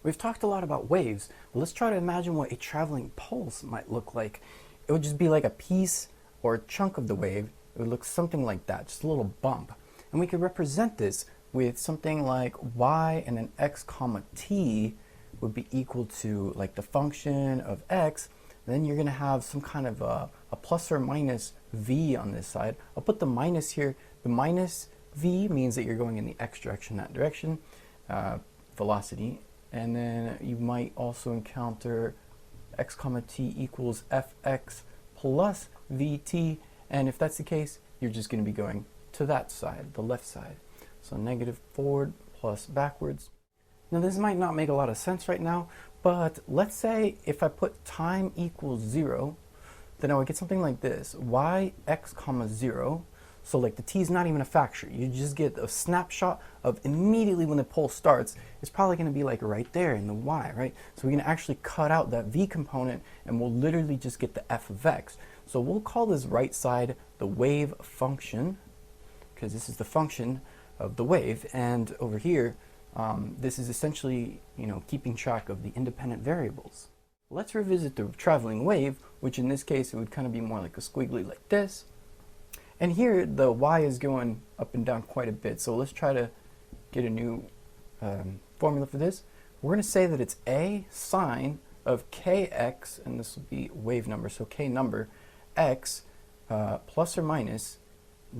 We've talked a lot about waves, but let's try to imagine what a traveling pulse might look like. It would just be like a piece or a chunk of the wave. It would look something like that, just a little bump. And we could represent this with something like y and then x comma t would be equal to like the function of x. Then you're going to have some kind of a plus or minus v on this side. I'll put the minus here. The minus v means that you're going in the x direction, that direction, velocity. And then you might also encounter x comma t equals fx plus vt. And if that's the case, you're just going to be going to that side, the left side. So negative forward plus backwards. Now this might not make a lot of sense right now, but let's say if I put time equals 0, then I would get something like this, y x comma 0. So like the t is not even a factor. You just get a snapshot of immediately when the pulse starts. It's probably going to be like right there in the y, right? So we're going to actually cut out that v component and we'll literally just get the f of x. So we'll call this right side the wave function, because this is the function of the wave, and over here this is essentially, keeping track of the independent variables. Let's revisit the traveling wave, which in this case it would kind of be more like a squiggly like this. And here the y is going up and down quite a bit, so let's try to get a new formula for this. We're going to say that it's a sine of kx, and this will be wave number, so k number, x plus or minus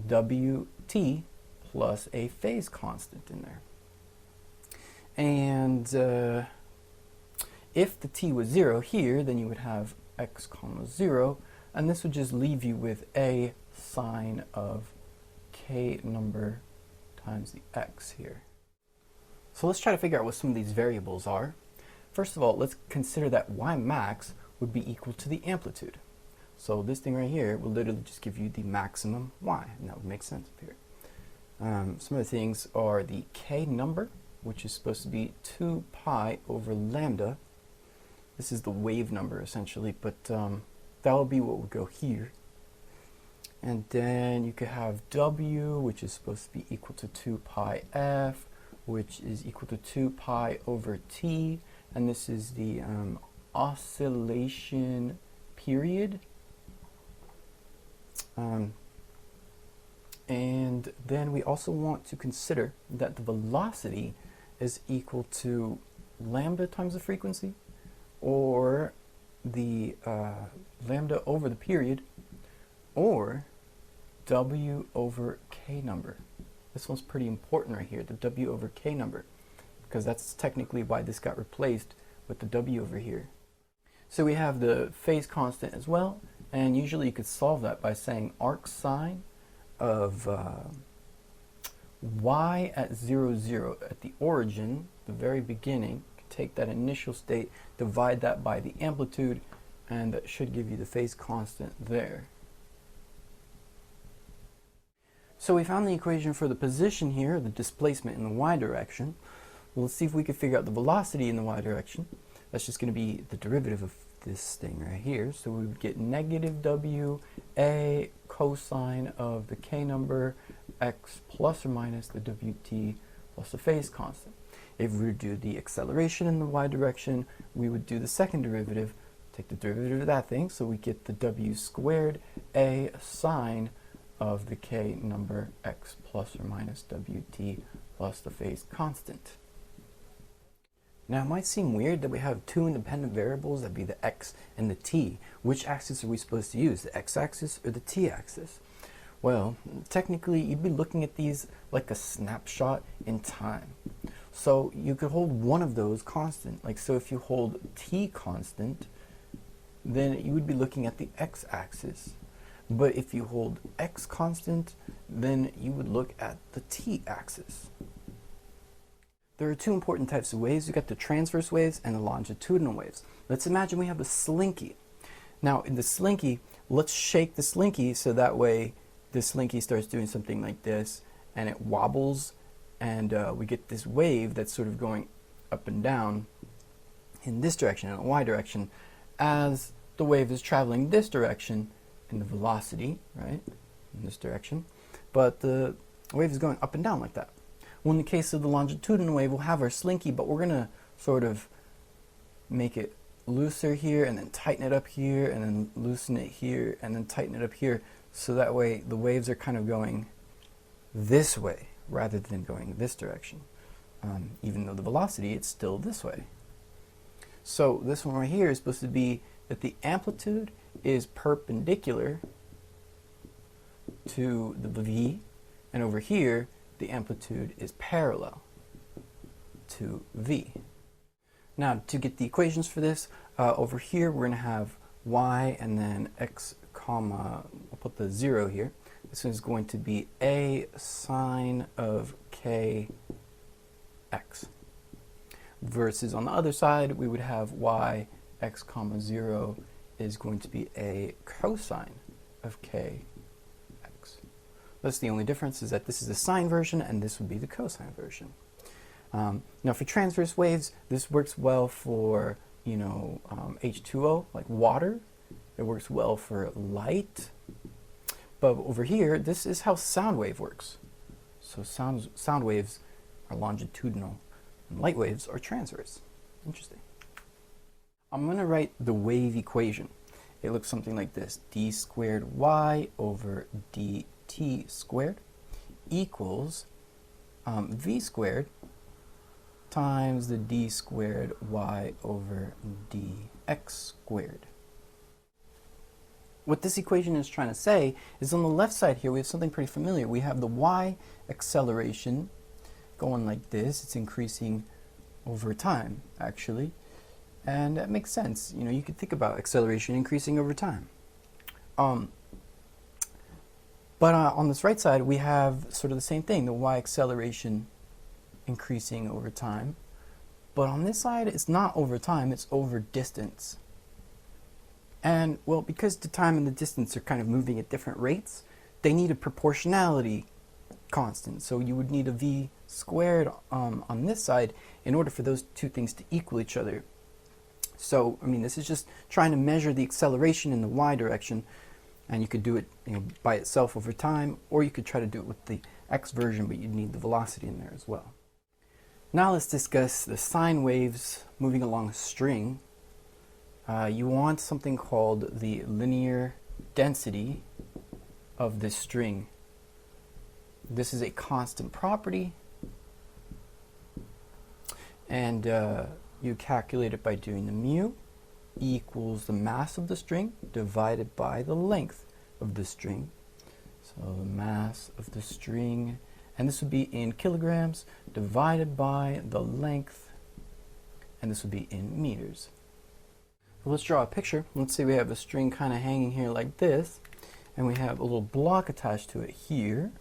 wt plus a phase constant in there. And if the t was 0 here, then you would have x comma 0, and this would just leave you with a sine of k number times the x here. So let's try to figure out what some of these variables are. First of all, let's consider that y max would be equal to the amplitude. So this thing right here will literally just give you the maximum y, and that would make sense up here. Some of the things are the k number, which is supposed to be 2 pi over lambda. This is the wave number essentially, but that will be what would go here. And then you could have w, which is supposed to be equal to 2 pi f, which is equal to 2 pi over t, and this is the oscillation period. And then we also want to consider that the velocity is equal to lambda times the frequency, or the lambda over the period, or w over k number. This one's pretty important right here, the w over k number, because that's technically why this got replaced with the w over here. So we have the phase constant as well, and usually you could solve that by saying arc sine of y at 0, 0 at the origin, the very beginning. Take that initial state, divide that by the amplitude, and that should give you the phase constant there. So we found the equation for the position here, the displacement in the y direction. Well, let's see if we can figure out the velocity in the y direction. That's just going to be the derivative of this thing right here. So we would get negative w a cosine of the k number x plus or minus the wt plus the phase constant. If we do the acceleration in the y direction, we would do the second derivative, take the derivative of that thing, so we get the w squared a sine of the k number x plus or minus wt plus the phase constant. Now it might seem weird that we have two independent variables, that'd be the x and the t. Which axis are we supposed to use, the x-axis or the t-axis? Well, technically you'd be looking at these like a snapshot in time. So you could hold one of those constant. Like, so if you hold t constant, then you would be looking at the x-axis. But if you hold x constant, then you would look at the t-axis. There are two important types of waves. We've got the transverse waves and the longitudinal waves. Let's imagine we have a slinky. Now in the slinky, let's shake the slinky so that way the slinky starts doing something like this and it wobbles, and we get this wave that's sort of going up and down in this direction, in the y direction, as the wave is traveling this direction in the velocity, right, in this direction, but the wave is going up and down like that. Well, in the case of the longitudinal wave, we'll have our slinky, but we're going to sort of make it looser here and then tighten it up here and then loosen it here and then tighten it up here, so that way the waves are kind of going this way rather than going this direction. Even though the velocity, it's still this way. So this one right here is supposed to be that the amplitude is perpendicular to the V, and over here the amplitude is parallel to V. Now, to get the equations for this, over here we're going to have y and then x comma, I'll put the 0 here. This is going to be a sine of kx. Versus on the other side, we would have y x comma 0 is going to be a cosine of kx. That's the only difference, is that this is the sine version and this would be the cosine version. Now for transverse waves, this works well for, you know, H2O, like water. It works well for light. But over here, this is how sound wave works. So sound waves are longitudinal, and light waves are transverse. Interesting. I'm going to write the wave equation. It looks something like this: d squared y over dt squared equals v squared times the d squared y over dx squared. What this equation is trying to say is, on the left side here we have something pretty familiar. We have the y acceleration going like this. It's increasing over time, actually. And that makes sense. You know, you could think about acceleration increasing over time. But on this right side, we have sort of the same thing, the y acceleration increasing over time. But on this side, it's not over time, it's over distance. And, well, because the time and the distance are kind of moving at different rates, they need a proportionality constant. So you would need a v squared on this side in order for those two things to equal each other. So, I mean, this is just trying to measure the acceleration in the y direction, and you could do it, you know, by itself over time, or you could try to do it with the x version, but you'd need the velocity in there as well. Now let's discuss the sine waves moving along a string. You want something called the linear density of this string. This is a constant property, and you calculate it by doing the mu equals the mass of the string divided by the length of the string. So the mass of the string, and this would be in kilograms, divided by the length, and this would be in meters. So let's draw a picture. Let's say we have a string kind of hanging here like this, and we have a little block attached to it here.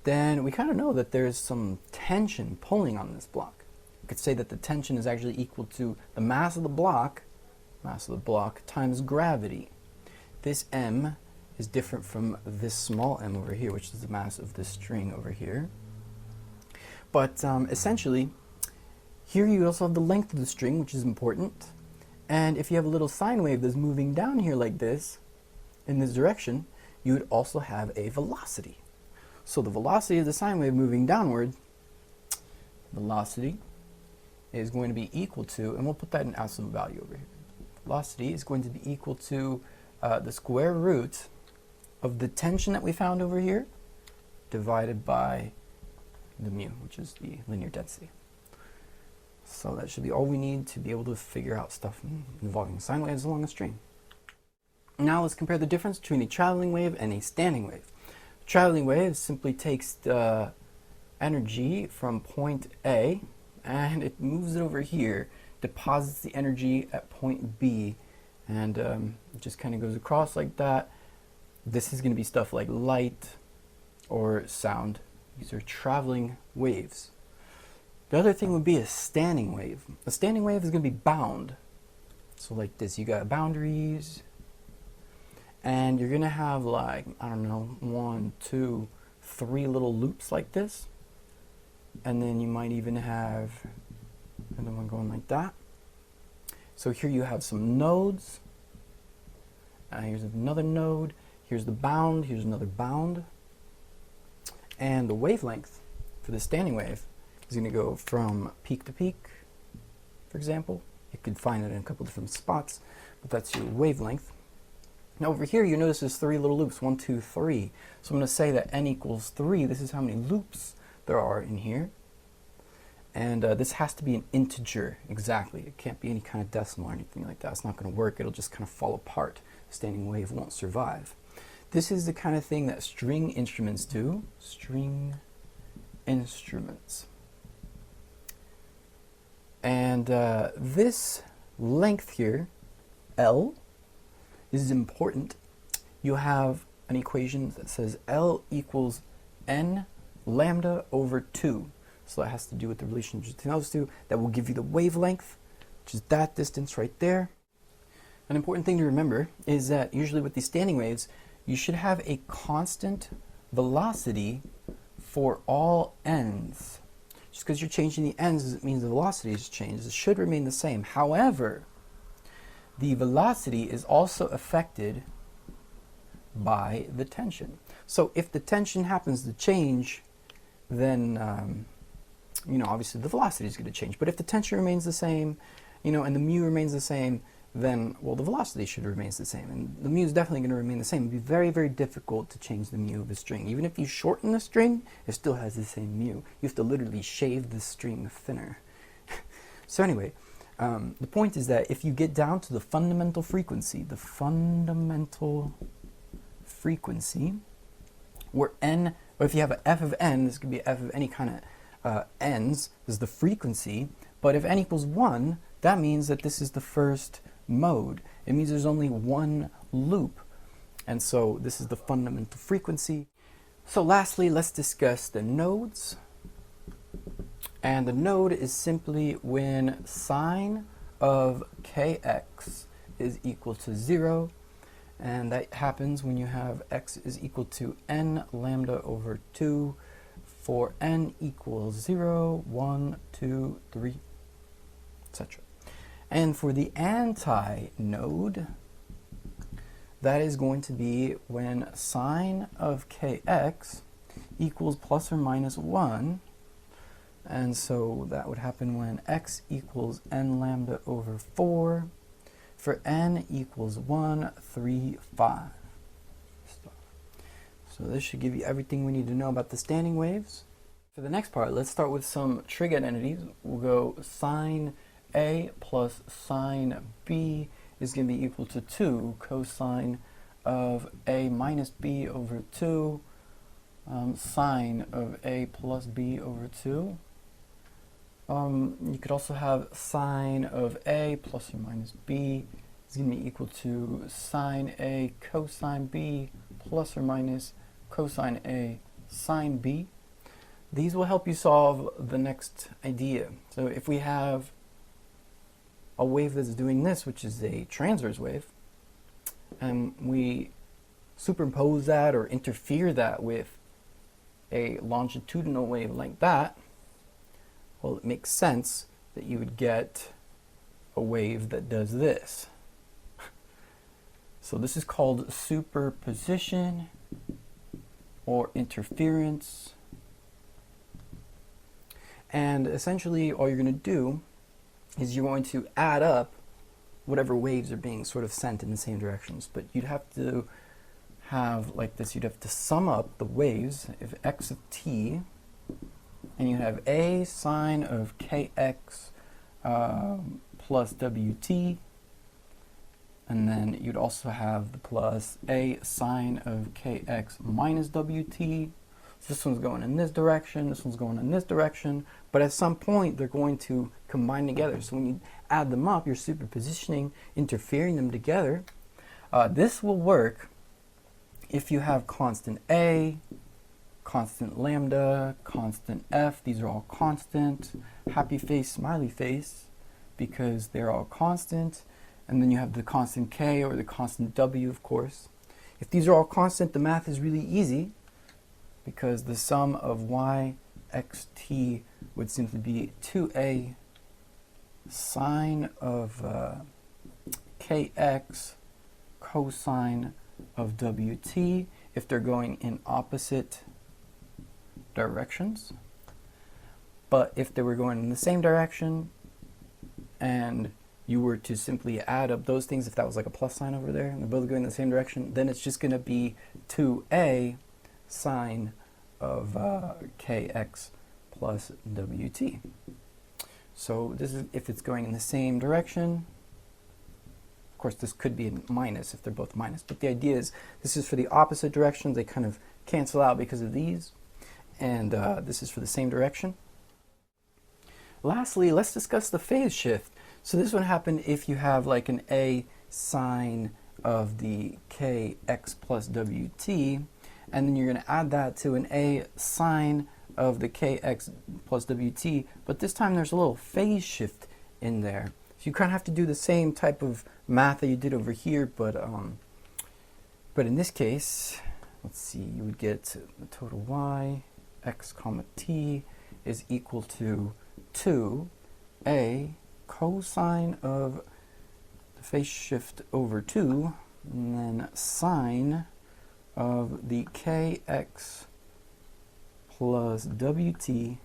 Then we kind of know that there's some tension pulling on this block. We could say that the tension is actually equal to the mass of the block times gravity. This m is different from this small m over here, which is the mass of this string over here. But essentially, here you also have the length of the string, which is important. And if you have a little sine wave that's moving down here like this, in this direction, you would also have a velocity. So the velocity of the sine wave moving downward, velocity is going to be equal to, and we'll put that in absolute value over here. Velocity is going to be equal to the square root of the tension that we found over here divided by the mu, which is the linear density. So that should be all we need to be able to figure out stuff involving sine waves along a string. Now let's compare the difference between a traveling wave and a standing wave. A traveling wave simply takes the energy from point A and it moves it over here, deposits the energy at point B, and it just kind of goes across like that. This is going to be stuff like light or sound. These are traveling waves. The other thing would be a standing wave. A standing wave is going to be bound. So like this, you got boundaries, and you're going to have like, I don't know, 1, 2, 3 little loops like this. And then you might even have another one going like that. So here you have some nodes. Here's another node. Here's the bound. Here's another bound. And the wavelength for the standing wave is going to go from peak to peak, for example. It could find it in a couple different spots, but that's your wavelength. Now over here, you notice there's 3 little loops, 1, 2, 3. So I'm going to say that n equals 3. This is how many loops there are in here. And this has to be an integer, exactly. It can't be any kind of decimal or anything like that. It's not going to work. It'll just kind of fall apart. The standing wave won't survive. This is the kind of thing that string instruments do. String instruments. And this length here, L, is important. You have an equation that says L equals n lambda over 2. So that has to do with the relationship between those two. That will give you the wavelength, which is that distance right there. An important thing to remember is that usually with these standing waves, you should have a constant velocity for all n's. Just because you're changing the n's doesn't mean the velocity has changed. It should remain the same. However, the velocity is also affected by the tension. So if the tension happens to change, then you know, obviously the velocity is going to change. But if the tension remains the same, you know, and the mu remains the same, then, well, the velocity should remain the same. And the mu is definitely going to remain the same. It would be very, very difficult to change the mu of a string. Even if you shorten the string, it still has the same mu. You have to literally shave the string thinner. So anyway, the point is that if you get down to the fundamental frequency, where n, or if you have an f of n, this could be f of any kind of n's, this is the frequency, but if n equals 1, that means that this is the first mode. It means there's only one loop, and so this is the fundamental frequency. So lastly, let's discuss the nodes. And the node is simply when sine of kx is equal to 0, and that happens when you have x is equal to n lambda over 2 for n equals 0, 1, 2, 3, etc. And for the anti-node, that is going to be when sine of kx equals plus or minus 1. And so that would happen when x equals n lambda over 4 for n equals 1, 3, 5. So this should give you everything we need to know about the standing waves. For the next part, let's start with some trig identities. We'll go sine A plus sine B is going to be equal to 2 cosine of A minus B over 2 sine of A plus B over 2. You could also have sine of A plus or minus B is going to be equal to sine A cosine B plus or minus cosine A sine B. These will help you solve the next idea. So if we have a wave that's doing this, which is a transverse wave, and we superimpose that or interfere that with a longitudinal wave like that, well, it makes sense that you would get a wave that does this. So this is called superposition or interference. And essentially all you're going to do is you're going to add up whatever waves are being sort of sent in the same directions. But you'd have to have like this, you'd have to sum up the waves if x of t, and you have a sine of kx plus wt, and then you'd also have the plus a sine of kx minus wt. So this one's going in this direction, this one's going in this direction, but at some point they're going to combine together. So when you add them up, you're superpositioning, interfering them together. This will work if you have constant A, constant lambda, constant F. These are all constant. Happy face, smiley face, because they're all constant. And then you have the constant K or the constant W, of course. If these are all constant, the math is really easy, because the sum of y xt would simply be 2a sine of kx cosine of wt if they're going in opposite directions. But if they were going in the same direction and you were to simply add up those things, if that was like a plus sign over there, and they're both going in the same direction, then it's just going to be 2a sine of kx plus wt. So this is if it's going in the same direction. Of course, this could be a minus if they're both minus, but the idea is this is for the opposite directions. They kind of cancel out because of these, and this is for the same direction. Lastly, let's discuss the phase shift. So this would happen if you have like an a sine of the kx plus wt, and then you're going to add that to an a sine of the kx plus wt, but this time there's a little phase shift in there. So you kind of have to do the same type of math that you did over here, but in this case, let's see, you would get the total y, x comma t is equal to 2a cosine of the phase shift over 2, and then sine of the kx plus wt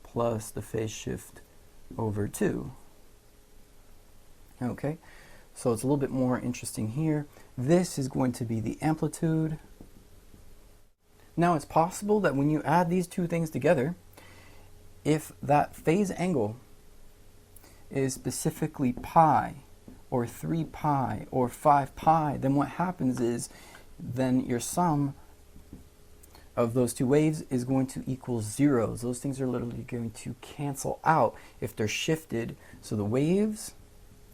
plus the phase shift over 2. Okay, so it's a little bit more interesting here. This is going to be the amplitude. Now it's possible that when you add these two things together, if that phase angle is specifically pi or 3 pi or 5 pi, then what happens is then your sum of those two waves is going to equal zeros. Those things are literally going to cancel out if they're shifted. So the waves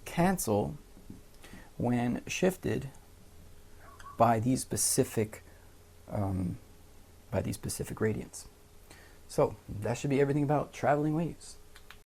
cancel when shifted by these specific gradients. So that should be everything about traveling waves.